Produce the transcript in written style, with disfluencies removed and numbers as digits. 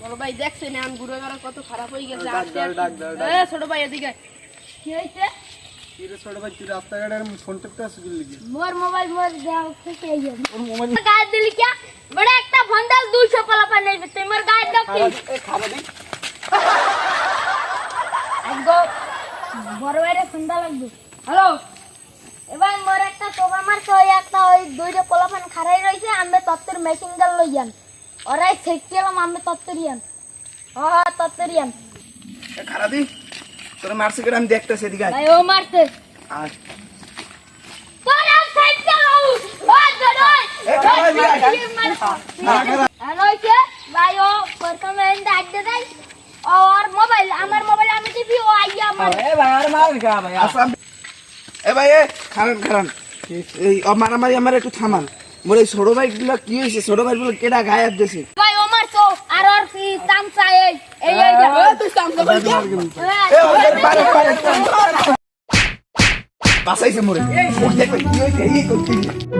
বড় ভাই দেখছেন আম গুড়ো করা কত খারাপ হয়ে গেছে ছোট ভাই এদিকে কি হইছে কি রে ছোট ভাই তুই রাস্তাঘাটে ফোন টিপতে আসছিস কি লাগি মোর মোবাইল মোর দাও থেকে আইয়া ওর মোবাইল গায়ে দিলি কি বড় একটা ফোন দাও 200 পালা পা নেবে তুই মোর গায়ে দাও কি খাবে দি আগো বড় ভাইরে ফোন দা লাগবে হ্যালো এবার মোর একটা তোবা মার তো একটা ওই 200 পালা পান খারাই রইছে আমরা তত্তর মেশিন গাল লইয়ান ওরাই সেকছিলাম আমরা তত্তরিয়ান হ্যাঁ তত্তরিয়ান খারা দি তোর মারছে কি আমি দেখতেছি এদিকে ভাই ও মারছে আয় তোরা সেকছিলাম ও জড়াই হ্যালো কে ভাই ও প্রথমে এন্ড আড্ডা দেই और मोबाइल আমার মোবাইল আমি টিপি ও আইয়া আমার এ ভাই আর মার কা ভাই আসাম এ ভাই এ খারান এই মারামারি আমার একটু থামান মোর এই ছোট ভাইগুলো কি হইছে ছোট ভাইগুলো কেডা গায়েব দিছে ভাই ও মারছো আর ওর কি তামসা এই তুই তামসা বল এ ওদের পারে পারে বাসাইছে মোরে এই দেখ কি হইছে এই করতে